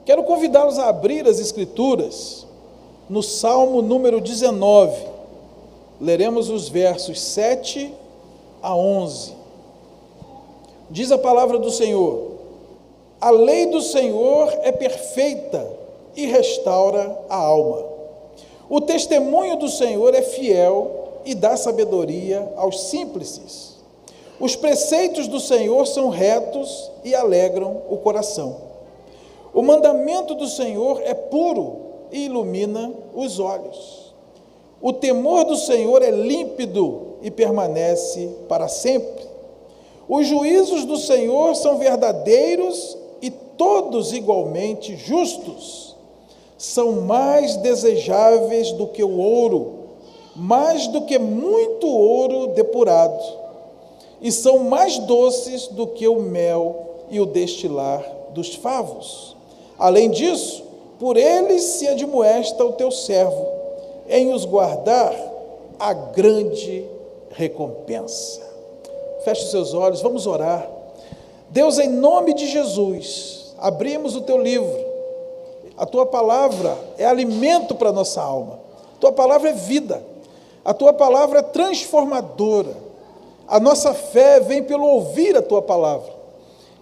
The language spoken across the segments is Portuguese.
Quero convidá-los a abrir as Escrituras no Salmo número 19. Leremos os versos 7 a 11. Diz a palavra do Senhor: a lei do Senhor é perfeita e restaura a alma. O testemunho do Senhor é fiel e dá sabedoria aos simples. Os preceitos do Senhor são retos e alegram o coração. O mandamento do Senhor é puro e ilumina os olhos. O temor do Senhor é límpido e permanece para sempre. Os juízos do Senhor são verdadeiros e todos igualmente justos. São mais desejáveis do que o ouro, mais do que muito ouro depurado, e são mais doces do que o mel e o destilar dos favos. Além disso, por eles se admoesta o teu servo, em os guardar a grande recompensa. Feche os seus olhos, vamos orar. Deus, em nome de Jesus, abrimos o teu livro. A tua palavra é alimento para a nossa alma. A tua palavra é vida. A tua palavra é transformadora. A nossa fé vem pelo ouvir a tua palavra.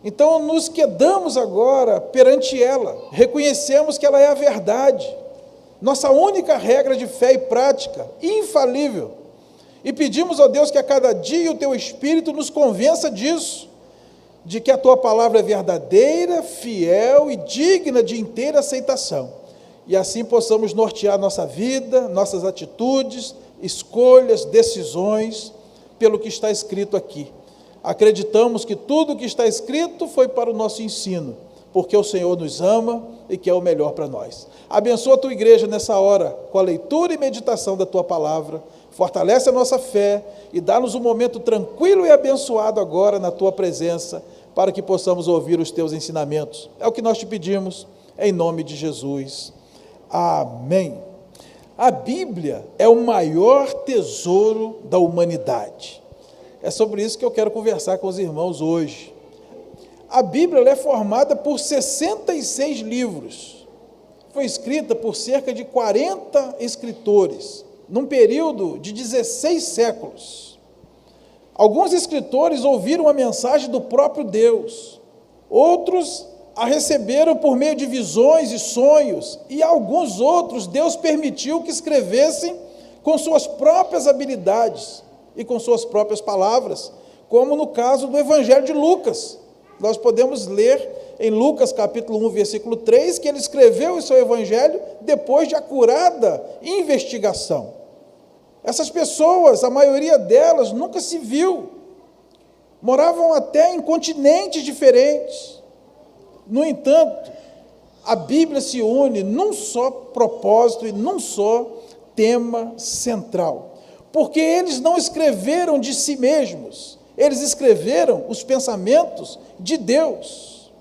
Então nos quedamos agora perante ela, reconhecemos que ela é a verdade, nossa única regra de fé e prática, infalível, e pedimos a Deus que a cada dia o teu Espírito nos convença disso, de que a tua palavra é verdadeira, fiel e digna de inteira aceitação, e assim possamos nortear nossa vida, nossas atitudes, escolhas, decisões, pelo que está escrito aqui. Acreditamos que tudo o que está escrito foi para o nosso ensino, porque o Senhor nos ama e quer o melhor para nós. Abençoa a tua igreja nessa hora, com a leitura e meditação da tua palavra, fortalece a nossa fé e dá-nos um momento tranquilo e abençoado agora na tua presença, para que possamos ouvir os teus ensinamentos. É o que nós te pedimos, em nome de Jesus. Amém. A Bíblia é o maior tesouro da humanidade. É sobre isso que eu quero conversar com os irmãos hoje. A Bíblia é formada por 66 livros. Foi escrita por cerca de 40 escritores, num período de 16 séculos. Alguns escritores ouviram a mensagem do próprio Deus, outros a receberam por meio de visões e sonhos, e alguns outros Deus permitiu que escrevessem com suas próprias habilidades e com suas próprias palavras, como no caso do Evangelho de Lucas. Nós podemos ler em Lucas capítulo 1, versículo 3, que ele escreveu o seu Evangelho depois de acurada investigação. Essas pessoas, a maioria delas, nunca se viu, moravam até em continentes diferentes. No entanto, a Bíblia se une num só propósito e num só tema central. Porque eles não escreveram de si mesmos, eles escreveram os pensamentos de Deus.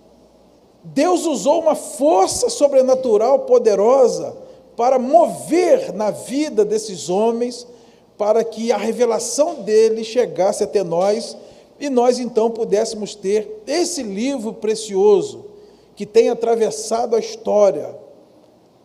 Deus usou uma força sobrenatural poderosa para mover na vida desses homens, para que a revelação dele chegasse até nós, e nós então pudéssemos ter esse livro precioso, que tem atravessado a história.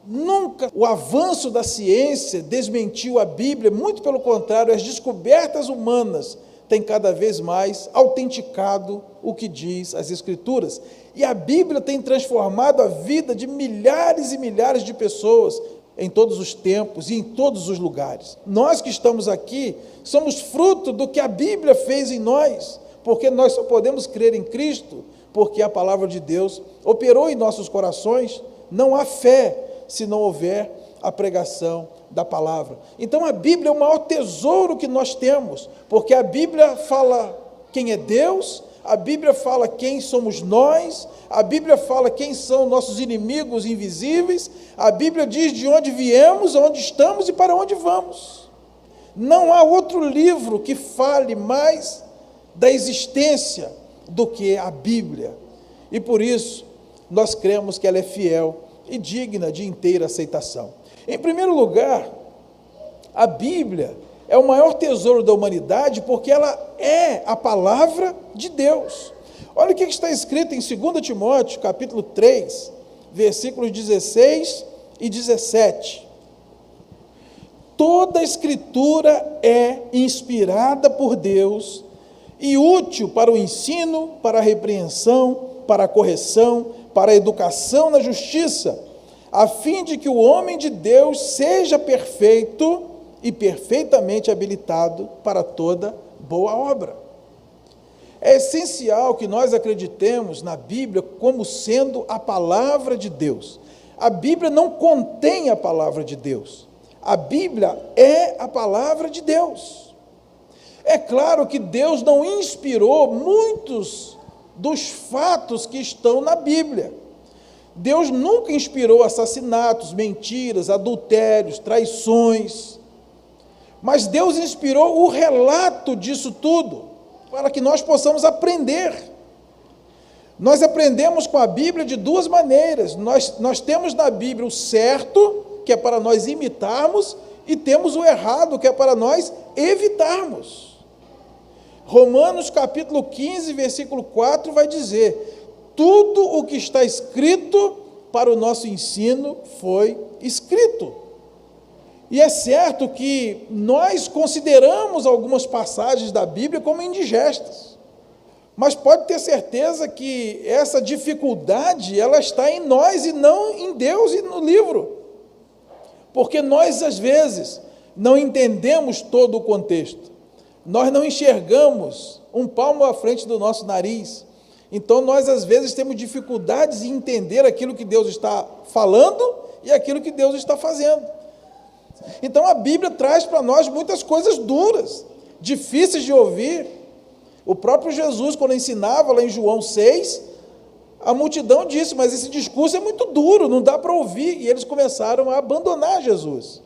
Nunca o avanço da ciência desmentiu a Bíblia, muito pelo contrário, as descobertas humanas têm cada vez mais autenticado o que diz as Escrituras. E a Bíblia tem transformado a vida de milhares e milhares de pessoas em todos os tempos e em todos os lugares. Nós que estamos aqui somos fruto do que a Bíblia fez em nós, porque nós só podemos crer em Cristo porque a palavra de Deus operou em nossos corações. Não há fé se não houver a pregação da palavra. Então a Bíblia é o maior tesouro que nós temos, porque a Bíblia fala quem é Deus, a Bíblia fala quem somos nós, a Bíblia fala quem são nossos inimigos invisíveis, a Bíblia diz de onde viemos, onde estamos e para onde vamos. Não há outro livro que fale mais da existência do que a Bíblia, e por isso nós cremos que ela é fiel e digna de inteira aceitação. Em primeiro lugar, a Bíblia é o maior tesouro da humanidade porque ela é a palavra de Deus. Olha o que está escrito em 2 Timóteo, capítulo 3, versículos 16 e 17. Toda a Escritura é inspirada por Deus e útil para o ensino, para a repreensão, para a correção, para a educação na justiça, a fim de que o homem de Deus seja perfeito e perfeitamente habilitado para toda boa obra. É essencial que nós acreditemos na Bíblia como sendo a palavra de Deus. A Bíblia não contém a palavra de Deus. A Bíblia é a palavra de Deus. É claro que Deus não inspirou muitos dos fatos que estão na Bíblia. Deus nunca inspirou assassinatos, mentiras, adultérios, traições. Mas Deus inspirou o relato disso tudo, para que nós possamos aprender. Nós aprendemos com a Bíblia de duas maneiras. Nós temos na Bíblia o certo, que é para nós imitarmos, e temos o errado, que é para nós evitarmos. Romanos capítulo 15, versículo 4 vai dizer: tudo o que está escrito para o nosso ensino foi escrito. E é certo que nós consideramos algumas passagens da Bíblia como indigestas, mas pode ter certeza que essa dificuldade, ela está em nós e não em Deus e no livro, porque nós às vezes não entendemos todo o contexto, nós não enxergamos um palmo à frente do nosso nariz, então nós às vezes temos dificuldades em entender aquilo que Deus está falando e aquilo que Deus está fazendo. Então a Bíblia traz para nós muitas coisas duras, difíceis de ouvir. O próprio Jesus, quando ensinava lá em João 6, a multidão disse: mas esse discurso é muito duro, não dá para ouvir, e eles começaram a abandonar Jesus.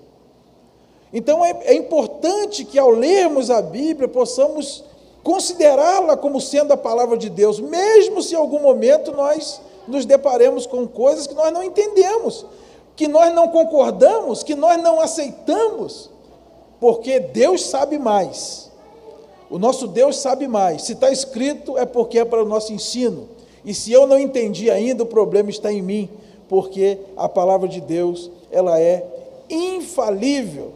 Então é importante que ao lermos a Bíblia possamos considerá-la como sendo a palavra de Deus, mesmo se em algum momento nós nos deparemos com coisas que nós não entendemos, que nós não concordamos, que nós não aceitamos, porque Deus sabe mais. O nosso Deus sabe mais. Se está escrito, é porque é para o nosso ensino. E se eu não entendi ainda, o problema está em mim, porque a palavra de Deus, ela é infalível.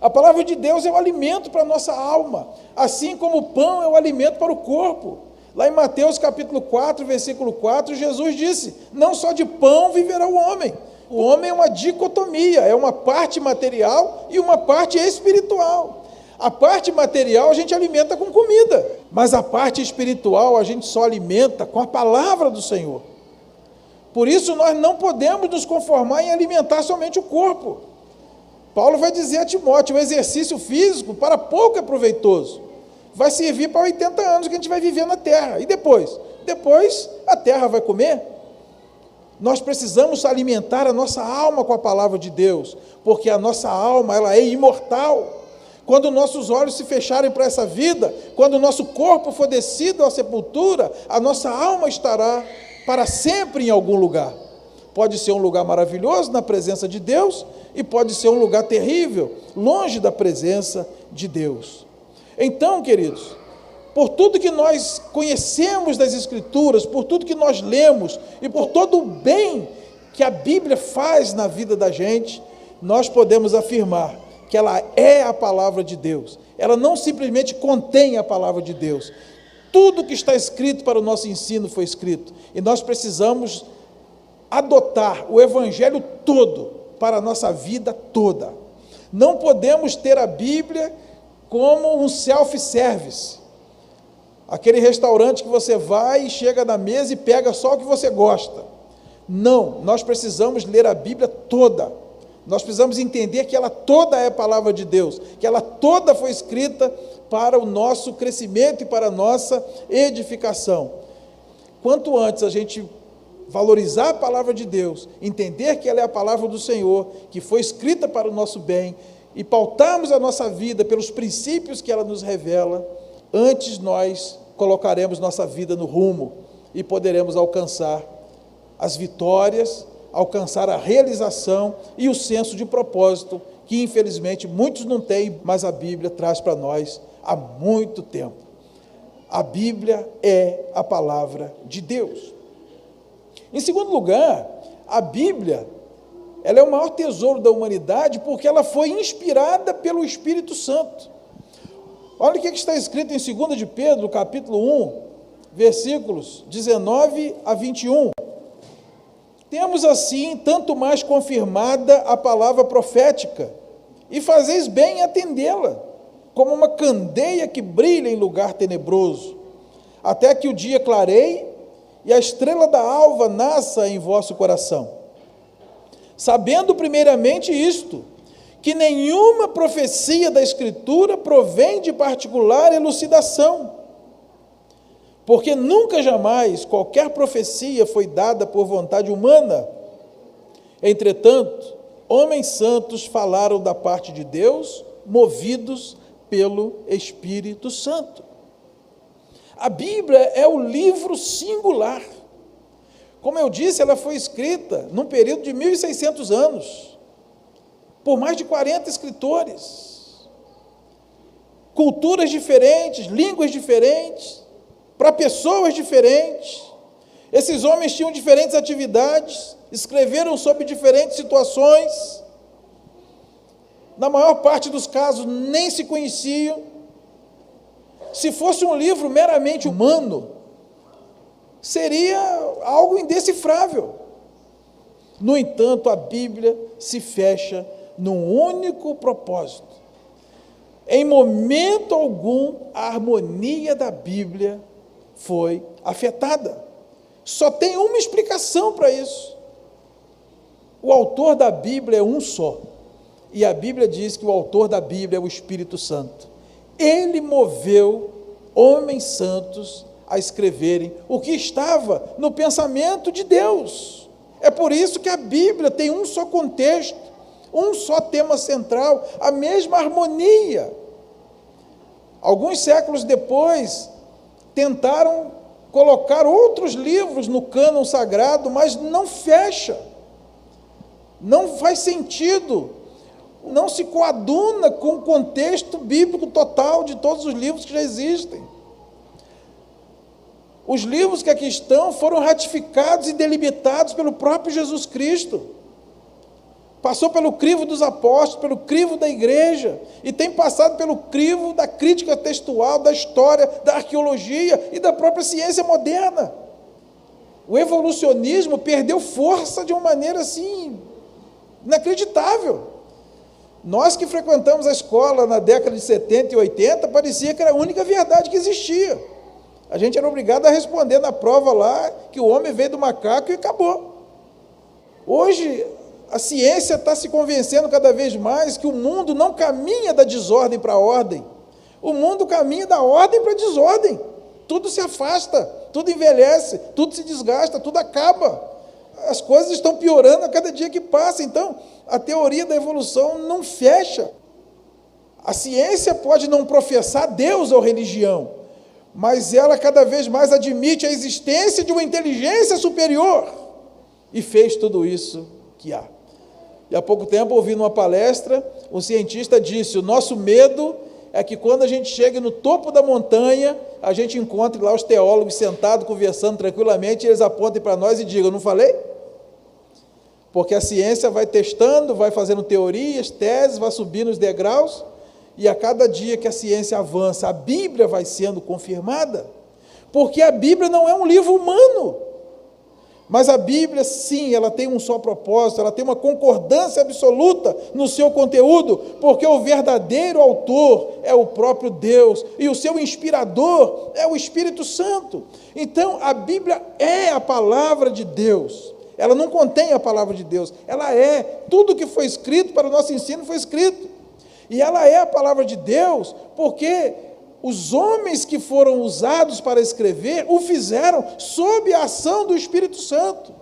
A palavra de Deus é o alimento para a nossa alma, assim como o pão é o alimento para o corpo. Lá em Mateus capítulo 4, versículo 4, Jesus disse: não só de pão viverá o homem. O homem é uma dicotomia, é uma parte material e uma parte espiritual. A parte material a gente alimenta com comida, mas a parte espiritual a gente só alimenta com a palavra do Senhor. Por isso nós não podemos nos conformar em alimentar somente o corpo. Paulo vai dizer a Timóteo: o exercício físico para pouco é proveitoso, vai servir para 80 anos que a gente vai viver na terra, e depois? Depois a terra vai comer. Nós precisamos alimentar a nossa alma com a palavra de Deus, porque a nossa alma, ela é imortal. Quando nossos olhos se fecharem para essa vida, quando o nosso corpo for descido à sepultura, a nossa alma estará para sempre em algum lugar. Pode ser um lugar maravilhoso na presença de Deus, e pode ser um lugar terrível, longe da presença de Deus. Então, queridos, por tudo que nós conhecemos das Escrituras, por tudo que nós lemos e por todo o bem que a Bíblia faz na vida da gente, nós podemos afirmar que ela é a palavra de Deus. Ela não simplesmente contém a palavra de Deus. Tudo que está escrito para o nosso ensino foi escrito, e nós precisamos adotar o Evangelho todo para a nossa vida toda. Não podemos ter a Bíblia como um self-service. Aquele restaurante que você vai e chega na mesa e pega só o que você gosta. Não, nós precisamos ler a Bíblia toda. Nós precisamos entender que ela toda é a palavra de Deus, que ela toda foi escrita para o nosso crescimento e para a nossa edificação. Quanto antes a gente valorizar a palavra de Deus, entender que ela é a palavra do Senhor, que foi escrita para o nosso bem, e pautarmos a nossa vida pelos princípios que ela nos revela, antes nós colocaremos nossa vida no rumo e poderemos alcançar as vitórias, alcançar a realização e o senso de propósito que infelizmente muitos não têm, mas a Bíblia traz para nós há muito tempo. A Bíblia é a palavra de Deus. Em segundo lugar, a Bíblia, ela é o maior tesouro da humanidade porque ela foi inspirada pelo Espírito Santo. Olha o que está escrito em 2 de Pedro, capítulo 1, versículos 19 a 21. Temos assim tanto mais confirmada a palavra profética, e fazeis bem em atendê-la, como uma candeia que brilha em lugar tenebroso, até que o dia clareie e a estrela da alva nasça em vosso coração. Sabendo primeiramente isto, que nenhuma profecia da Escritura provém de particular elucidação, porque nunca jamais qualquer profecia foi dada por vontade humana. Entretanto, homens santos falaram da parte de Deus, movidos pelo Espírito Santo. A Bíblia é o livro singular. Como eu disse, ela foi escrita num período de 1.600 anos, por mais de 40 escritores, culturas diferentes, línguas diferentes, para pessoas diferentes. Esses homens tinham diferentes atividades, escreveram sobre diferentes situações, na maior parte dos casos nem se conheciam. Se fosse um livro meramente humano, seria algo indecifrável. No entanto, a Bíblia se fecha num único propósito. Em momento algum, a harmonia da Bíblia foi afetada. Só tem uma explicação para isso. O autor da Bíblia é um só. E a Bíblia diz que o autor da Bíblia é o Espírito Santo. Ele moveu homens santos a escreverem o que estava no pensamento de Deus. É por isso que a Bíblia tem um só contexto, um só tema central, a mesma harmonia. Alguns séculos depois, tentaram colocar outros livros no cânon sagrado, mas não fecha, não faz sentido, não se coaduna com o contexto bíblico total de todos os livros que já existem. Os livros que aqui estão foram ratificados e delimitados pelo próprio Jesus Cristo. Passou pelo crivo dos apóstolos, pelo crivo da igreja, e tem passado pelo crivo da crítica textual, da história, da arqueologia e da própria ciência moderna. O evolucionismo perdeu força de uma maneira assim, inacreditável. Nós que frequentamos a escola na década de 70 e 80, parecia que era a única verdade que existia. A gente era obrigado a responder na prova lá que o homem veio do macaco e acabou. Hoje, a ciência está se convencendo cada vez mais que o mundo não caminha da desordem para a ordem. O mundo caminha da ordem para a desordem. Tudo se afasta, tudo envelhece, tudo se desgasta, tudo acaba. As coisas estão piorando a cada dia que passa. Então, a teoria da evolução não fecha. A ciência pode não professar Deus ou religião, mas ela cada vez mais admite a existência de uma inteligência superior e fez tudo isso que há. E há pouco tempo, ouvindo uma palestra, um cientista disse: o nosso medo é que quando a gente chegue no topo da montanha, a gente encontre lá os teólogos sentados, conversando tranquilamente, e eles apontem para nós e digam: não falei? Porque a ciência vai testando, vai fazendo teorias, teses, vai subindo os degraus, e a cada dia que a ciência avança, a Bíblia vai sendo confirmada, porque a Bíblia não é um livro humano. Mas a Bíblia, sim, ela tem um só propósito, ela tem uma concordância absoluta no seu conteúdo, porque o verdadeiro autor é o próprio Deus, e o seu inspirador é o Espírito Santo. Então, a Bíblia é a palavra de Deus. Ela não contém a palavra de Deus, ela é. Tudo que foi escrito para o nosso ensino foi escrito. E ela é a palavra de Deus, porque os homens que foram usados para escrever o fizeram sob a ação do Espírito Santo.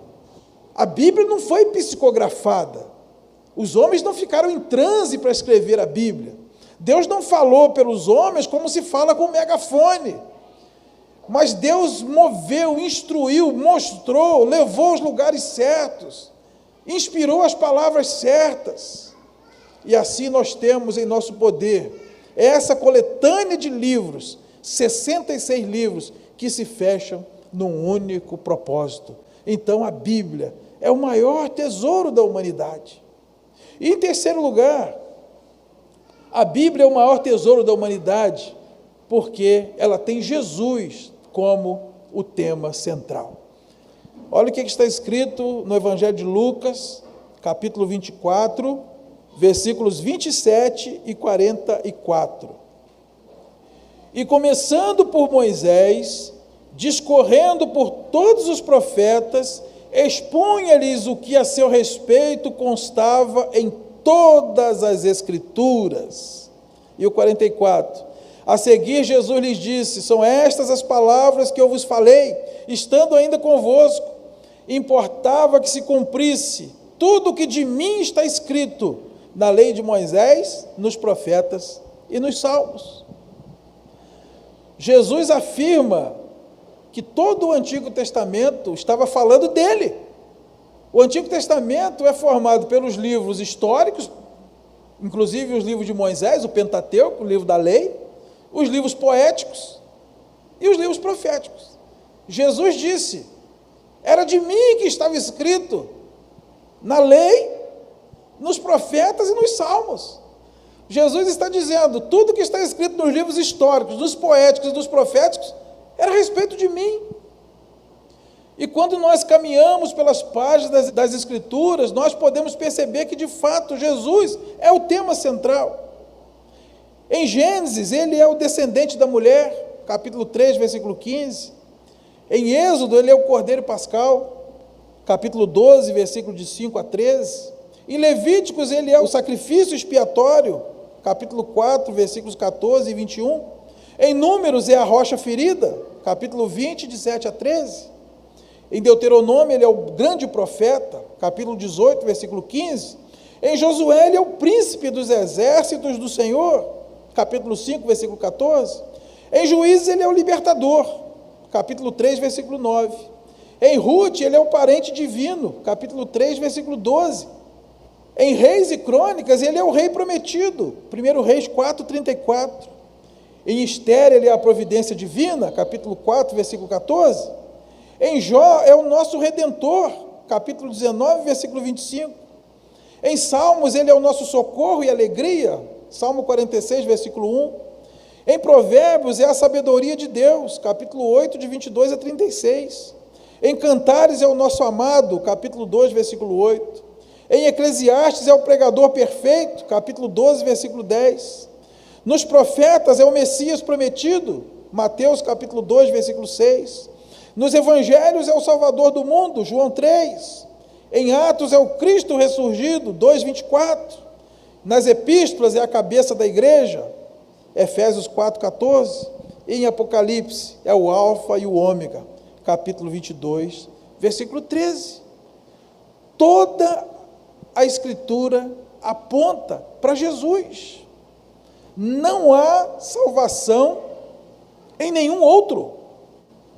A Bíblia não foi psicografada. Os homens não ficaram em transe para escrever a Bíblia. Deus não falou pelos homens como se fala com megafone. Mas Deus moveu, instruiu, mostrou, levou aos lugares certos, inspirou as palavras certas. E assim nós temos em nosso poder essa coletânea de livros 66 livros que se fecham num único propósito. Então a Bíblia é o maior tesouro da humanidade. E em terceiro lugar, a Bíblia é o maior tesouro da humanidade porque ela tem Jesus como o tema central. Olha o que está escrito no Evangelho de Lucas, capítulo 24, versículos 27 e 44. E começando por Moisés, discorrendo por todos os profetas, expunha-lhes o que a seu respeito constava em todas as Escrituras. E o 44. A seguir, Jesus lhes disse: são estas as palavras que eu vos falei, estando ainda convosco. Importava que se cumprisse tudo o que de mim está escrito na lei de Moisés, nos profetas e nos salmos. Jesus afirma que todo o Antigo Testamento estava falando dele. O Antigo Testamento é formado pelos livros históricos, inclusive os livros de Moisés, o Pentateuco, o livro da lei, os livros poéticos e os livros proféticos. Jesus disse: era de mim que estava escrito na lei, nos profetas e nos salmos. Jesus está dizendo, tudo que está escrito nos livros históricos, nos poéticos e nos proféticos, era a respeito de mim. E quando nós caminhamos pelas páginas das Escrituras, nós podemos perceber que, de fato, Jesus é o tema central. Em Gênesis, ele é o descendente da mulher, capítulo 3, versículo 15. Em Êxodo, ele é o Cordeiro Pascal, capítulo 12, versículo de 5 a 13. Em Levíticos, ele é o sacrifício expiatório, capítulo 4, versículos 14 e 21. Em Números, é a rocha ferida, capítulo 20, de 7 a 13. Em Deuteronômio, ele é o grande profeta, capítulo 18, versículo 15. Em Josué, ele é o príncipe dos exércitos do Senhor, capítulo 5, versículo 14. Em Juízes, ele é o libertador, capítulo 3, versículo 9. Em Ruth, ele é o parente divino, capítulo 3, versículo 12. Em Reis e Crônicas, ele é o rei prometido, 1 Reis 4, 34. Em Esther, ele é a providência divina, capítulo 4, versículo 14. Em Jó, é o nosso Redentor, capítulo 19, versículo 25. Em Salmos, ele é o nosso socorro e alegria, Salmo 46, versículo 1. Em Provérbios, é a sabedoria de Deus, capítulo 8, de 22 a 36. Em Cantares, é o nosso amado, capítulo 2, versículo 8. Em Eclesiastes, é o pregador perfeito, capítulo 12, versículo 10. Nos profetas, é o Messias prometido, Mateus, capítulo 2, versículo 6. Nos evangelhos, é o Salvador do mundo, João 3. Em Atos, é o Cristo ressurgido, 2, 24. Nas epístolas, é a cabeça da igreja, Efésios 4, 14. E em Apocalipse, é o Alfa e o Ômega, capítulo 22, versículo 13. Toda a Escritura aponta para Jesus. Não há salvação em nenhum outro.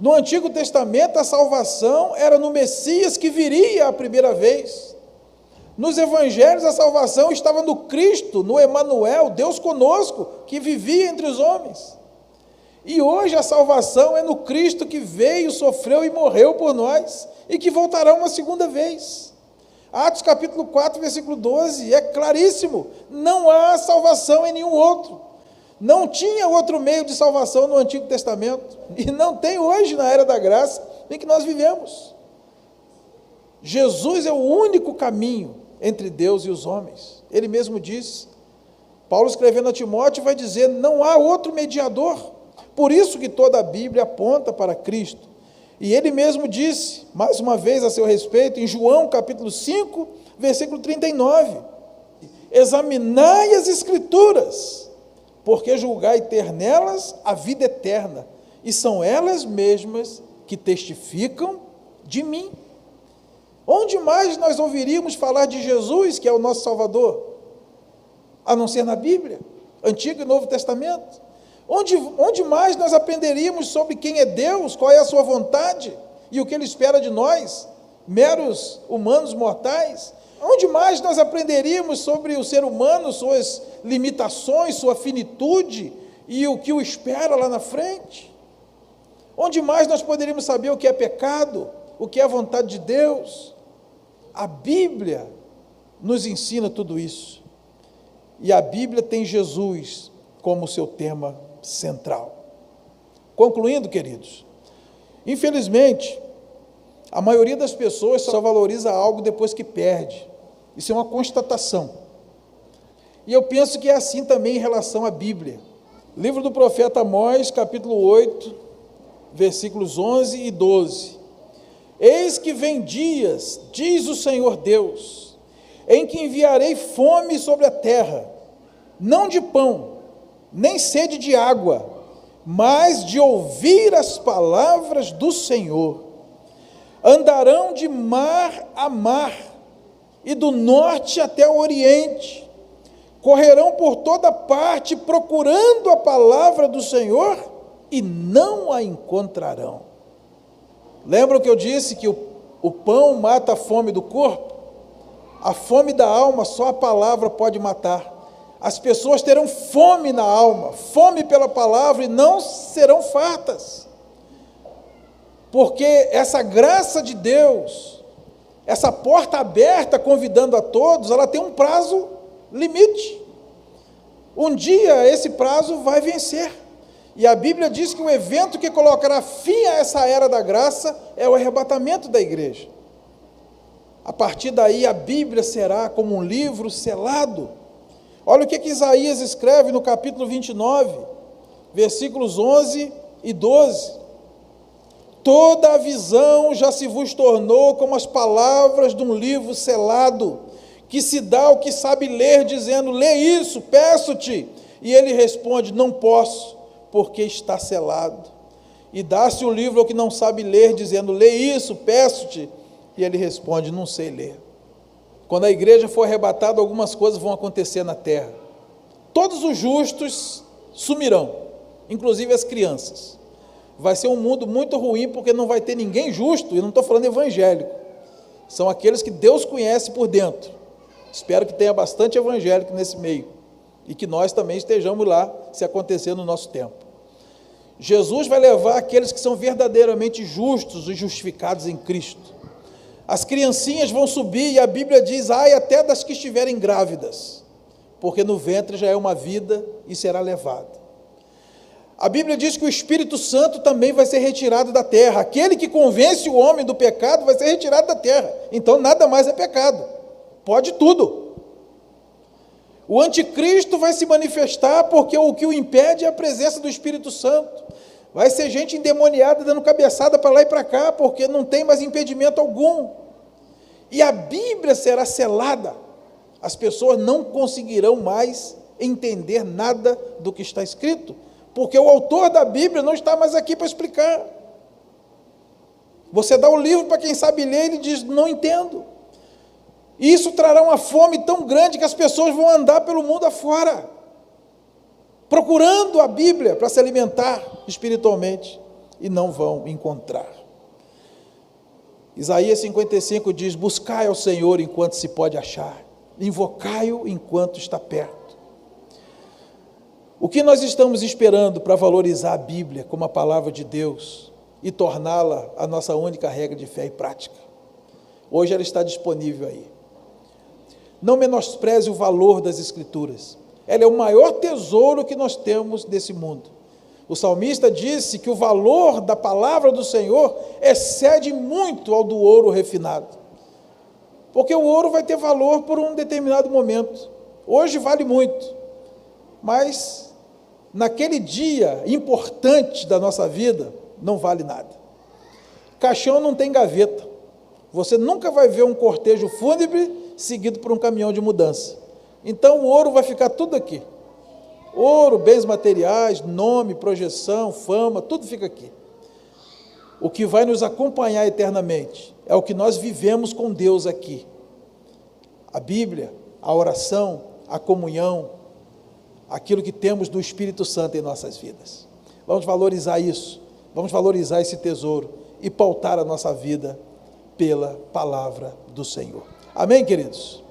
No Antigo Testamento, a salvação era no Messias que viria a primeira vez. Nos Evangelhos, a salvação estava no Cristo, no Emanuel, Deus conosco, que vivia entre os homens. E hoje a salvação é no Cristo que veio, sofreu e morreu por nós, e que voltará uma segunda vez. Atos capítulo 4, versículo 12, é claríssimo, não há salvação em nenhum outro. Não tinha outro meio de salvação no Antigo Testamento, e não tem hoje na era da graça em que nós vivemos. Jesus é o único caminho entre Deus e os homens. Ele mesmo disse, Paulo escrevendo a Timóteo vai dizer, não há outro mediador. Por isso que toda a Bíblia aponta para Cristo. E ele mesmo disse, mais uma vez a seu respeito, em João capítulo 5, versículo 39, examinai as Escrituras, porque julgai ter nelas a vida eterna, e são elas mesmas que testificam de mim. Onde mais nós ouviríamos falar de Jesus, que é o nosso Salvador? A não ser na Bíblia, Antigo e Novo Testamento. Onde mais nós aprenderíamos sobre quem é Deus, qual é a sua vontade e o que Ele espera de nós, meros humanos mortais? Onde mais nós aprenderíamos sobre o ser humano, suas limitações, sua finitude e o que o espera lá na frente? Onde mais nós poderíamos saber o que é pecado, o que é a vontade de Deus? A Bíblia nos ensina tudo isso. E a Bíblia tem Jesus como seu tema central. Concluindo, queridos, infelizmente, a maioria das pessoas só valoriza algo depois que perde. Isso é uma constatação. E eu penso que é assim também em relação à Bíblia. Livro do profeta Amós, capítulo 8, versículos 11 e 12. Eis que vem dias, diz o Senhor Deus, em que enviarei fome sobre a terra, não de pão, nem sede de água, mas de ouvir as palavras do Senhor. Andarão de mar a mar, e do norte até o oriente, correrão por toda parte procurando a palavra do Senhor, e não a encontrarão. Lembram que eu disse que o pão mata a fome do corpo? A fome da alma só a palavra pode matar. As pessoas terão fome na alma, fome pela palavra, e não serão fartas. Porque essa graça de Deus, essa porta aberta convidando a todos, ela tem um prazo limite. Um dia esse prazo vai vencer. E a Bíblia diz que o evento que colocará fim a essa era da graça é o arrebatamento da igreja. A partir daí a Bíblia será como um livro selado. Olha o que Isaías escreve no capítulo 29, versículos 11 e 12. Toda a visão já se vos tornou como as palavras de um livro selado, que se dá ao que sabe ler, dizendo, lê isso, peço-te. E ele responde, não posso, porque está selado. E dá-se o livro ao que não sabe ler, dizendo, lê isso, peço-te. E ele responde, não sei ler. Quando a igreja for arrebatada, algumas coisas vão acontecer na terra. Todos os justos sumirão, inclusive as crianças. Vai ser um mundo muito ruim, porque não vai ter ninguém justo, e não estou falando evangélico. São aqueles que Deus conhece por dentro. Espero que tenha bastante evangélico nesse meio, e que nós também estejamos lá, se acontecer no nosso tempo. Jesus vai levar aqueles que são verdadeiramente justos e justificados em Cristo. As criancinhas vão subir, e a Bíblia diz, ai, até das que estiverem grávidas, porque no ventre já é uma vida e será levada. A Bíblia diz que o Espírito Santo também vai ser retirado da terra. Aquele que convence o homem do pecado vai ser retirado da terra. Então nada mais é pecado. Pode tudo. O anticristo vai se manifestar, porque o que o impede é a presença do Espírito Santo. Vai ser gente endemoniada dando cabeçada para lá e para cá, porque não tem mais impedimento algum. E a Bíblia será selada. As pessoas não conseguirão mais entender nada do que está escrito, porque o autor da Bíblia não está mais aqui para explicar. Você dá o livro para quem sabe ler, ele diz, não entendo. E isso trará uma fome tão grande que as pessoas vão andar pelo mundo afora, procurando a Bíblia para se alimentar espiritualmente, e não vão encontrar. Isaías 55 diz, buscai ao Senhor enquanto se pode achar, invocai-o enquanto está perto. O que nós estamos esperando para valorizar a Bíblia como a palavra de Deus e torná-la a nossa única regra de fé e prática? Hoje ela está disponível aí. Não menospreze o valor das Escrituras. Ela é o maior tesouro que nós temos nesse mundo. O salmista disse que o valor da palavra do Senhor excede muito ao do ouro refinado. Porque o ouro vai ter valor por um determinado momento. Hoje vale muito, mas naquele dia importante da nossa vida, não vale nada. Caixão não tem gaveta. Você nunca vai ver um cortejo fúnebre seguido por um caminhão de mudança. Então o ouro vai ficar tudo aqui. Ouro, bens materiais, nome, projeção, fama, tudo fica aqui. O que vai nos acompanhar eternamente é o que nós vivemos com Deus aqui. A Bíblia, a oração, a comunhão, aquilo que temos do Espírito Santo em nossas vidas. Vamos valorizar isso, vamos valorizar esse tesouro e pautar a nossa vida pela palavra do Senhor. Amém, queridos?